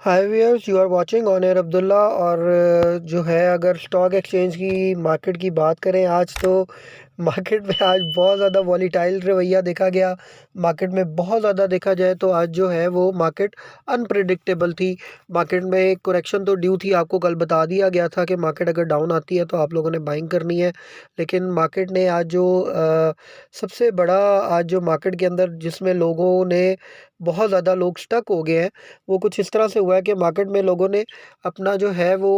Hi viewers, you are watching on air Abdullah. और जो है, अगर स्टॉक एक्सचेंज की मार्केट की बात करें आज, तो मार्केट में आज बहुत ज़्यादा वॉलीटाइल रवैया देखा गया। मार्केट में बहुत ज़्यादा देखा जाए तो आज जो है वो मार्केट अनप्रिडिक्टेबल थी। मार्केट में एक करेक्शन तो ड्यू थी, आपको कल बता दिया गया था कि मार्केट अगर डाउन आती है तो आप लोगों ने बाइंग करनी है। लेकिन मार्केट ने आज जो सबसे बड़ा आज जो मार्केट के अंदर जिसमें लोगों ने बहुत ज़्यादा लोग स्टक हो गए हैं, वो कुछ इस तरह से हुआ है कि मार्केट में लोगों ने अपना जो है वो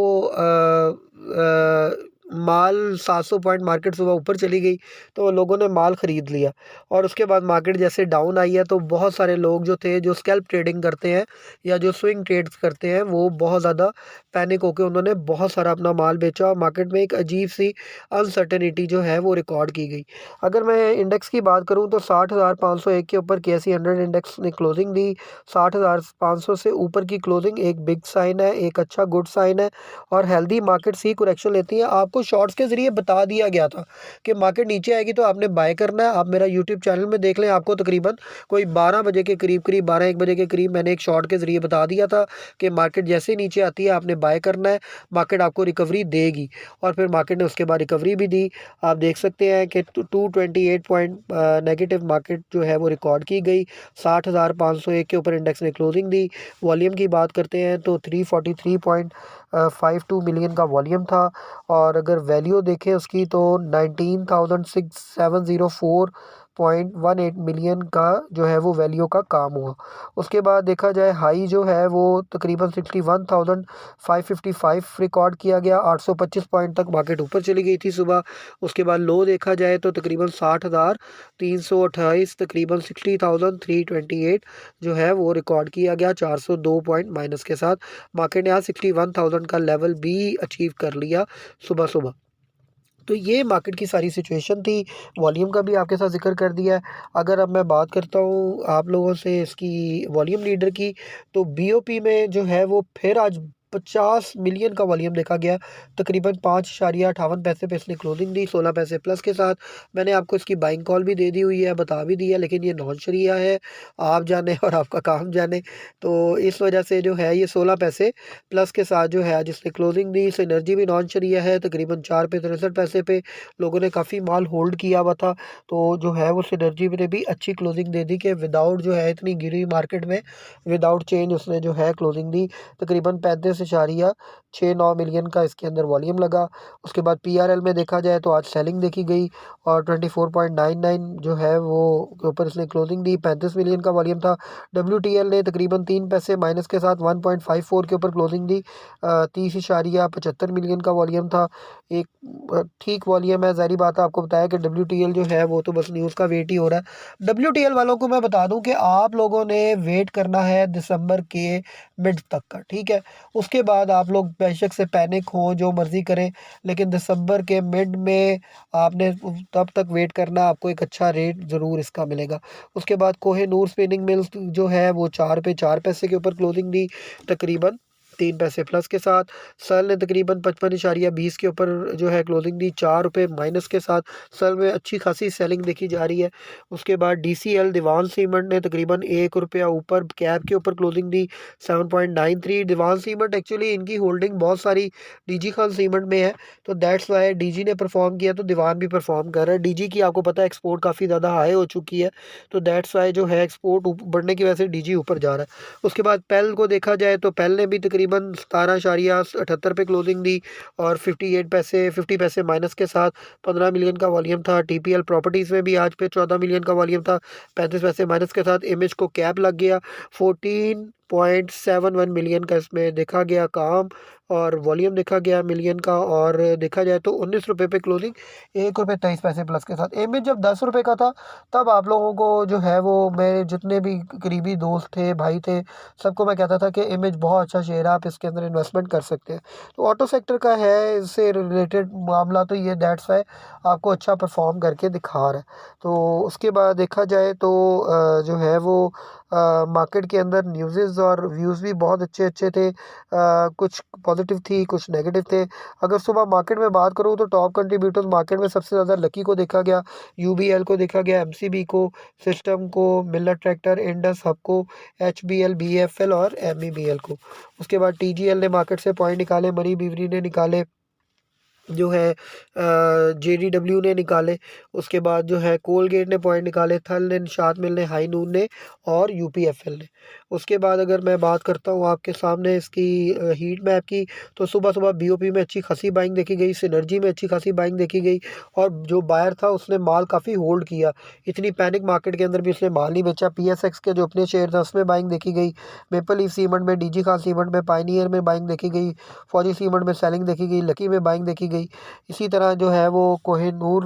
माल 700 पॉइंट मार्केट सुबह ऊपर चली गई तो लोगों ने माल ख़रीद लिया। और उसके बाद मार्केट जैसे डाउन आई है तो बहुत सारे लोग जो थे, जो स्कैल्प ट्रेडिंग करते हैं या जो स्विंग ट्रेड्स करते हैं, वो बहुत ज़्यादा पैनिक होकर उन्होंने बहुत सारा अपना माल बेचा और मार्केट में एक अजीब सी अनसर्टेनिटी जो है वो रिकॉर्ड की गई। अगर मैं इंडेक्स की बात करूं तो 60,501 के ऊपर KSE 100 इंडेक्स ने क्लोजिंग दी। 60,500 से ऊपर की क्लोजिंग एक बिग साइन है, एक अच्छा गुड साइन है। और हेल्दी मार्केट सी करेक्शन लेती है। आपको शॉर्ट्स के ज़रिए बता दिया गया था कि मार्केट नीचे आएगी तो आपने बाय करना है। आप मेरा यूट्यूब चैनल में देख लें, आपको तकरीबन कोई 12 बजे के करीब 12-1 बजे के करीब मैंने एक शॉर्ट के ज़रिए बता दिया था कि मार्केट जैसे ही नीचे आती है आपने बाय करना है, मार्केट आपको रिकवरी देगी। और फिर मार्केट ने उसके बाद रिकवरी भी दी। आप देख सकते हैं कि 228 पॉइंट नेगेटिव मार्केट जो है वो रिकॉर्ड की गई। 60,501 के ऊपर इंडेक्स ने क्लोजिंग दी। वॉल्यूम की बात करते हैं तो 343.52 मिलियन का वॉल्यूम था। और अगर वैल्यू देखें उसकी तो 19,704.18 मिलियन का जो है वो वैल्यू का काम हुआ। उसके बाद देखा जाए हाई जो है वो तकरीबन 61,555 रिकॉर्ड किया गया। 825 पॉइंट तक मार्केट ऊपर चली गई थी सुबह। उसके बाद लो देखा जाए तो तकरीबन 60,328, तकरीबन 60,328 जो है वो रिकॉर्ड किया गया 402 पॉइंट माइनस के साथ। मार्केट ने आज 61,000 का लेवल भी अचीव कर लिया सुबह सुबह। तो ये मार्केट की सारी सिचुएशन थी। वॉल्यूम का भी आपके साथ ज़िक्र कर दिया है। अगर अब मैं बात करता हूँ आप लोगों से इसकी वॉल्यूम लीडर की, तो BOP में जो है वो फिर आज 50 मिलियन का वॉल्यूम देखा गया। तकरीबन 5.58 पैसे पे इसने क्लोजिंग दी, 16 पैसे प्लस के साथ। मैंने आपको इसकी बाइंग कॉल भी दे दी हुई है, बता भी दिया, लेकिन ये नॉन शरिया है, आप जाने और आपका काम जाने। तो इस वजह से जो है ये 16 पैसे प्लस के साथ जो है जिसने क्लोजिंग दी। सिनर्जी भी नॉन शरिया है, तकरीबन 4 पे 63 पैसे पे लोगों ने काफ़ी माल होल्ड किया हुआ था। तो जो है वो सिनर्जी ने भी अच्छी क्लोजिंग दे दी कि विदाउट जो है इतनी गिरी हुई मार्केट में विदाउट चेंज उसने जो है क्लोजिंग दी। तकरीबन 35.69 मिलियन का इसके अंदर वॉल्यूम लगा। उसके बाद PRL में देखा जाए तो आज सेलिंग देखी गई और 24.99 जो है वो के ऊपर इसने क्लोजिंग दी। 35 मिलियन का वॉल्यूम था। WTL ने तकरीबन 3 पैसे माइनस के साथ 1.54 के ऊपर क्लोजिंग दी। 30.75 मिलियन का वॉल्यूम था। एक ठीक वॉल्यूम है, ज़ाहिर बात है। आपको बताया कि WTL जो है वो तो बस न्यूज़ का वेट ही हो रहा है। WTL वालों को मैं बता दूं कि आप लोगों ने वेट करना है दिसंबर के मिड तक का, ठीक है। उसके बाद आप लोग बेशक से पैनिक हो, जो मर्ज़ी करें, लेकिन दिसंबर के मिड में आपने तब तक वेट करना, आपको एक अच्छा रेट ज़रूर इसका मिलेगा। उसके बाद कोहिनूर स्पिनिंग मिल्स जो है वो 4 पे 4 पैसे के ऊपर क्लोजिंग दी, तकरीबन 3 पैसे प्लस के साथ। सल ने तकरीबन 55.20 के ऊपर जो है क्लोजिंग दी, 4 रुपये माइनस के साथ। सल में अच्छी खासी सेलिंग देखी जा रही है। उसके बाद DCL दीवान सीमेंट ने तकरीबन 1 रुपया ऊपर कैप के ऊपर क्लोजिंग दी, 7.93। दीवान सीमेंट एक्चुअली इनकी होल्डिंग बहुत सारी DG खान सीमेंट में है, तो दैट्स वाई DG ने परफॉर्म किया तो दीवान भी परफॉर्म कर रहा है। DG की आपको पता है एक्सपोर्ट काफ़ी ज़्यादा हाई हो चुकी है, तो दैट्स वाई जो है एक्सपोर्ट बढ़ने की वजह से DG ऊपर जा रहा है। उसके बाद पेल को देखा जाए तो पेल ने भी तकरीबन 17.78 पे क्लोजिंग दी और 50 पैसे माइनस के साथ। 15 मिलियन का वॉल्यूम था। TPL प्रॉपर्टीज़ में भी आज पे 14 मिलियन का वॉल्यूम था, 35 पैसे माइनस के साथ। इमेज को कैप लग गया, 14.71 मिलियन का इसमें देखा गया काम और वॉल्यूम देखा गया मिलियन का। और देखा जाए तो 19 रुपये पे क्लोजिंग, 1 रुपये 23 पैसे प्लस के साथ। इमेज जब 10 रुपये का था तब आप लोगों को जो है वो मेरे जितने भी करीबी दोस्त थे, भाई थे, सबको मैं कहता था कि इमेज बहुत अच्छा शेयर है, आप इसके अंदर इन्वेस्टमेंट कर सकते हैं। तो ऑटो सेक्टर का है, इससे रिलेटेड मामला तो ये दैट्स है आपको अच्छा परफॉर्म करके दिखा रहा है। तो उसके बाद देखा जाए तो जो है वो मार्केट के अंदर न्यूज़ और व्यूज़ भी बहुत अच्छे अच्छे थे। कुछ पॉजिटिव थी, कुछ नेगेटिव थे। अगर सुबह मार्केट में बात करूँ तो टॉप कंट्रीब्यूटर्स मार्केट में सबसे ज़्यादा लकी को देखा गया, यूबीएल को देखा गया, एमसीबी को, सिस्टम को, Miller tractor, Indus, हबको, HBL, BFL और एमईबीएल को। उसके बाद टीजीएल ने मार्केट से पॉइंट निकाले, मनी बीवरी ने निकाले, जो है जेडीडब्ल्यू ने निकाले। उसके बाद जो है कोलगेट ने पॉइंट निकाले, थल ने, निशात मिल ने, हाई नून ने और यूपीएफएल ने। उसके बाद अगर मैं बात करता हूँ आपके सामने इसकी हीट मैप की, तो सुबह सुबह बीओपी में अच्छी खासी बाइंग देखी गई, सिनर्जी में अच्छी खासी बाइंग देखी गई, और जो बायर था उसने माल काफ़ी होल्ड किया। इतनी पैनिक मार्केट के अंदर भी उसने माल नहीं बेचा। पीएसएक्स के जो अपने शेयर थे उसमें बाइंग देखी गई, मेपल लीफ सीमेंट में, डीजी खान सीमेंट में, पाइनियर में बाइंग देखी गई, फौजी सीमेंट में सेलिंग देखी गई, लकी में बाइंग देखी गई। इसी तरह जो है वो कोहिनूर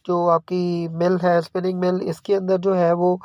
जो आपकी मिल है, स्पिनिंग मिल, इसके अंदर जो है वो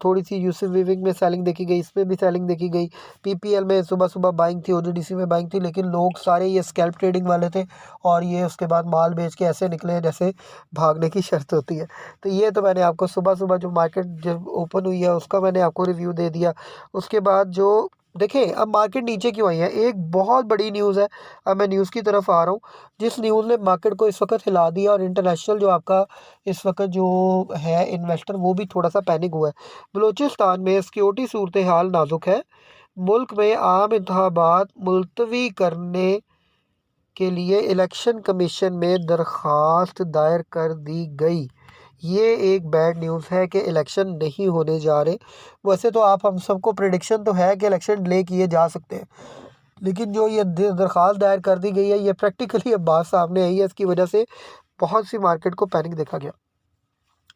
थोड़ी सी यूसुफ वीविंग में सेलिंग देखी गई, इसमें भी सेलिंग देखी गई। पीपीएल में सुबह सुबह बाइंग थी, ओजीडीसी में बाइंग थी, लेकिन लोग सारे ये स्कैल्प ट्रेडिंग वाले थे और ये उसके बाद माल बेच के ऐसे निकले जैसे भागने की शर्त होती है। तो ये तो मैंने आपको सुबह सुबह जो मार्केट जब ओपन हुई है उसका मैंने आपको रिव्यू दे दिया। उसके बाद जो देखें अब मार्केट नीचे क्यों आई है, एक बहुत बड़ी न्यूज़ है। अब मैं न्यूज़ की तरफ आ रहा हूँ, जिस न्यूज़ ने मार्केट को इस वक्त हिला दिया, और इंटरनेशनल जो आपका इस वक्त जो है इन्वेस्टर वो भी थोड़ा सा पैनिक हुआ है। बलूचिस्तान में सिक्योरिटी सूरत हाल नाजुक है, मुल्क में आम इंतखाबात मुलतवी करने के लिए इलेक्शन कमीशन में दरख्वास्त दायर कर दी गई। ये एक बैड न्यूज़ है कि इलेक्शन नहीं होने जा रहे। वैसे तो आप हम सबको प्रिडिक्शन तो है कि इलेक्शन डिले किए जा सकते हैं, लेकिन जो ये दरख्वास्त दायर कर दी गई है, ये प्रैक्टिकली अब बात सामने आई है। इसकी वजह से बहुत सी मार्केट को पैनिक देखा गया।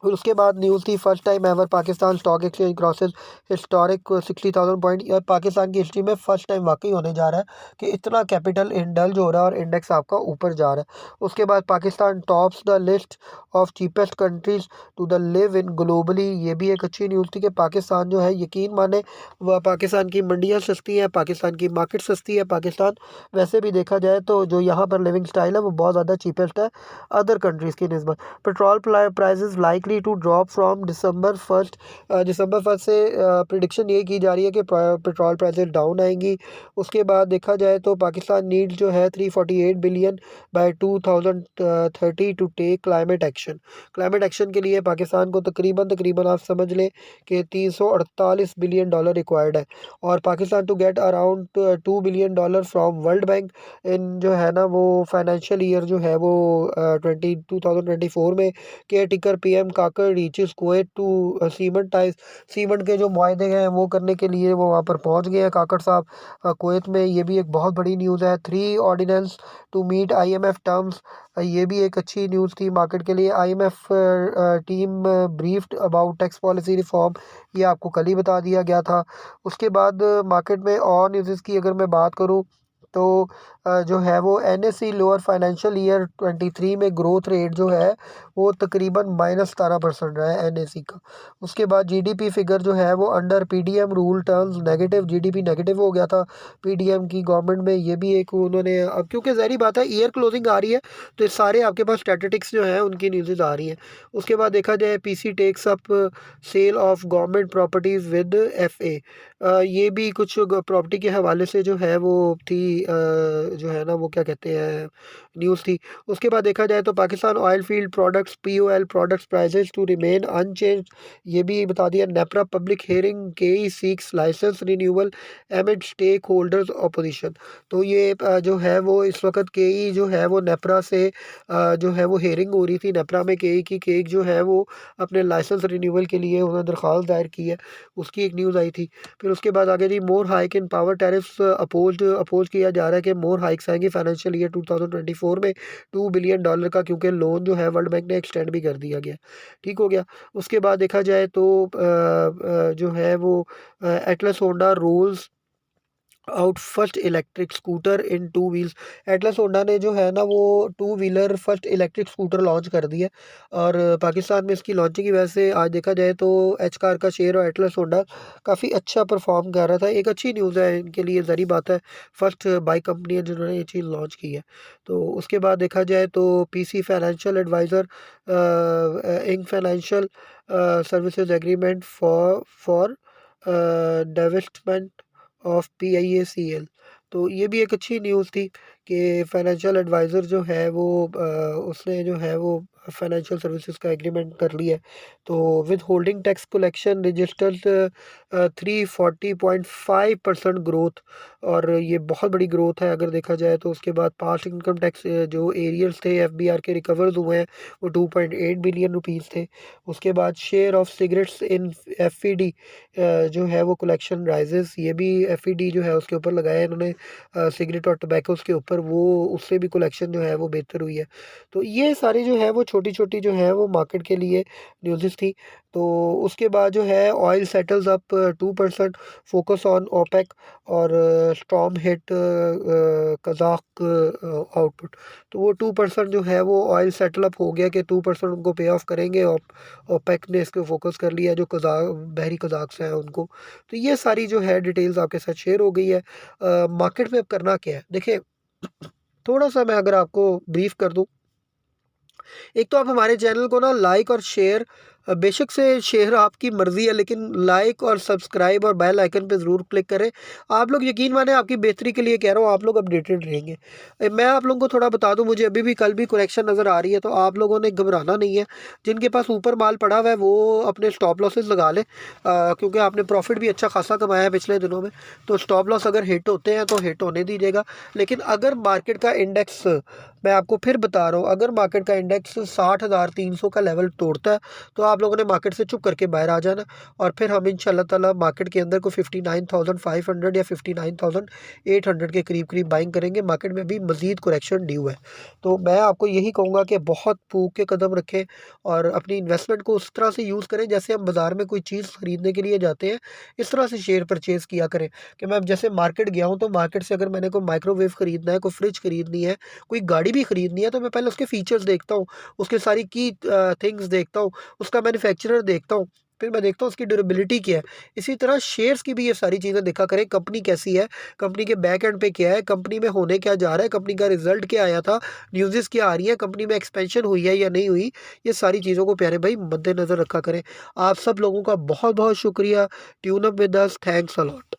और उसके बाद न्यूज़ थी, first time ever Pakistan stock exchange crosses historic 60,000 point. यह पाकिस्तान की हिस्ट्री में फर्स्ट टाइम वाकई होने जा रहा है कि इतना कैपिटल इंडल्ज हो रहा है और इंडेक्स आपका ऊपर जा रहा है। उसके बाद Pakistan tops the list of cheapest countries to the live in globally. ये भी एक अच्छी न्यूज़ थी कि पाकिस्तान जो है, यकीन माने वह पाकिस्तान की मंडियाँ सस्ती हैं, पाकिस्तान की मार्केट सस्ती है। पाकिस्तान वैसे भी देखा जाए तो जो यहाँ पर लिविंग स्टाइल है वो बहुत ज़्यादा चीपेस्ट है अदर कंट्रीज़ की निस्बत। Petrol prices likely to drop from December first से प्रिडिक्शन ये की जा रही है कि पेट्रोल प्राइसेस डाउन आएंगी। उसके बाद देखा जाए तो पाकिस्तान नीड जो है 348 billion by 2030 to take climate action. Climate action के लिए पाकिस्तान को तकरीबन आप समझ लें कि 348 बिलियन डॉलर रिक्वायर्ड है। और Pakistan to get around $2 billion from World Bank in जो है ना वो फाइनेंशियल ईयर जो है वो 2024 में। Caretaker PM Kakar reaches Kuwait to cement के जो मुआहदे हैं वो करने के लिए वो वहाँ पर पहुँच गए हैं काकर साहब कुवैत में। ये भी एक बहुत बड़ी न्यूज़ है। 3 ordinance to meet IMF terms, ये भी एक अच्छी न्यूज़ थी मार्केट के लिए। IMF team briefed about tax policy reform, ये आपको कल ही बता दिया गया था। उसके बाद मार्केट में और न्यूज़ की अगर मैं बात करूँ तो जो है वो एनएसई लोअर फाइनेंशियल ईयर 23 में ग्रोथ रेट जो है वो तकरीबन -17% रहा है एनएसई का। उसके बाद जीडीपी फिगर जो है वो under PDM rule terms negative, GDP negative हो गया था पीडीएम की गवर्नमेंट में। ये भी एक उन्होंने, अब क्योंकि ज़ाहिर बात है ईयर क्लोजिंग आ रही है तो ये सारे आपके पास स्टैटिस्टिक्स जो है उनकी न्यूज़ आ रही हैं। उसके बाद देखा जाए PC takes up sale of government properties with FA, ये भी कुछ प्रॉपर्टी के हवाले से जो है वो थी, जो है ना वो क्या कहते हैं न्यूज़ थी। उसके बाद देखा जाए तो Pakistan oil field products POL products prices to remain unchange, ये भी बता दिया। नेपरा पब्लिक हेयरिंग के seeks licence renewal amid stakeholders opposition. तो ये जो है वो इस वक्त के जो है वो नेपरा से जो है वो हेयरिंग हो रही थी नेपरा में। के जो है वो अपने लाइसेंस रिन्यूअल के लिए उन्होंने दरख्वास्त दायर की है, उसकी एक न्यूज़ आई थी। फिर उसके बाद आगे जी, more hike in power tariffs oppose किया जा रहा है कि मोर हाइक्स आएंगी फाइनेंशियल ईयर 2024 में $2 बिलियन का, क्योंकि लोन जो है वर्ल्ड बैंक ने एक्सटेंड भी कर दिया गया। ठीक हो गया। उसके बाद देखा जाए तो जो है वो Atlas Honda rolls out first electric scooter in 2 wheels. Atlas Honda ने जो है ना वो 2 wheeler first electric scooter launch कर दिया, और पाकिस्तान में इसकी लॉन्चिंग की वजह से आज देखा जाए तो एच कार का शेयर और एटलस होंडा काफ़ी अच्छा परफॉर्म कर रहा था। एक अच्छी न्यूज़ है इनके लिए, ज़री बात है, फर्स्ट बाइक कंपनी है जिन्होंने ये चीज़ लॉन्च की है। तो उसके बाद देखा जाए तो PC financial adviser ink financial services agreement for divestment of PIACL। तो ये भी एक अच्छी न्यूज़ थी कि फाइनेंशियल एडवाइज़र जो है वो उसने जो है वो फाइनेंशियल सर्विसेज का एग्रीमेंट कर लिया है। तो with holding tax collection registered 340.5% growth, और ये बहुत बड़ी ग्रोथ है अगर देखा जाए तो। उसके बाद पास्ट इनकम टैक्स जो एरियर्स थे FBR के रिकवर्स हुए हैं वो 2.8 बिलियन रुपीज़ थे। उसके बाद share of cigarettes in FED जो है वो कलेक्शन राइजेस, ये भी FED जो है उसके ऊपर लगाया है इन्होंने सिगरेट और टबैकोस के ऊपर, वो उससे भी कलेक्शन जो है वो बेहतर हुई है। तो ये सारी जो है वो छोटी-छोटी जो है वो मार्केट के लिए न्यूज़ेस थी। तो उसके बाद जो है oil settles up 2%, focus on OPEC, और स्टॉर्म हिट कज़ाक आउटपुट। तो वो 2% जो है वो ऑयल सेटल अप हो गया कि 2% उनको पे ऑफ करेंगे, और ओपेक ने इसको फोकस कर लिया जो बहरी कज़ाक्स हैं उनको। तो ये सारी जो है डिटेल्स आपके साथ शेयर हो गई है। मार्केट में अब करना क्या है देखिए, थोड़ा सा मैं अगर आपको ब्रीफ कर दूं, एक तो आप हमारे चैनल को ना लाइक और शेयर, बेशक से शेयर आपकी मर्ज़ी है, लेकिन लाइक और सब्सक्राइब और बेल आइकन पे ज़रूर क्लिक करें। आप लोग यकीन माने आपकी बेहतरी के लिए कह रहा हूँ, आप लोग अपडेटेड रहेंगे। मैं आप लोगों को थोड़ा बता दूँ, मुझे अभी भी कल भी करेक्शन नज़र आ रही है, तो आप लोगों ने घबराना नहीं है। जिनके पास ऊपर माल पड़ा हुआ है वो अपने स्टॉप लॉसेस लगा लें, क्योंकि आपने प्रॉफिट भी अच्छा खासा कमाया है पिछले दिनों में। तो स्टॉप लॉस अगर हिट होते हैं तो हिट होने दीजिएगा। लेकिन अगर मार्केट का इंडेक्स, मैं आपको फिर बता रहा हूँ, अगर मार्केट का इंडेक्स 60,300 का लेवल तोड़ता है तो आप लोगों ने मार्केट से चुप करके बाहर आ जाना, और फिर हम इंशाल्लाह ताला मार्केट के अंदर को 59,500 या 59,800 के करीब करीब बाइंग करेंगे। मार्केट में भी मज़ीद करेक्शन ड्यू है। तो मैं आपको यही कहूँगा कि बहुत फूक के कदम रखें और अपनी इन्वेस्टमेंट को उस तरह से यूज़ करें जैसे हम बाज़ार में कोई चीज़ ख़रीदने के लिए जाते हैं, इस तरह से शेयर परचेज़ किया करें। कि मैं अब जैसे मार्केट गया हूँ तो मार्केट से अगर मैंने कोई माइक्रोवेव ख़रीदना है, कोई फ्रिज ख़रीदनी है, कोई गाड़ी भी ख़रीदनी है, तो मैं पहले उसके फीचर्स देखता हूँ, उसके सारी की थिंग्स देखता हूँ, उसका मैन्युफैक्चरर देखता हूँ, फिर मैं देखता हूँ उसकी ड्यूरेबिलिटी क्या है। इसी तरह शेयर्स की भी ये सारी चीज़ें देखा करें, कंपनी कैसी है, कंपनी के बैक एंड पे क्या है, कंपनी में होने क्या जा रहा है, कंपनी का रिजल्ट क्या आया था, न्यूज़ेस क्या आ रही है, कंपनी में एक्सपेंशन हुई है या नहीं हुई। ये सारी चीज़ों को प्यारे भाई मद्देनज़र रखा करें। आप सब लोगों का बहुत बहुत शुक्रिया। Tune up with us, thanks a lot.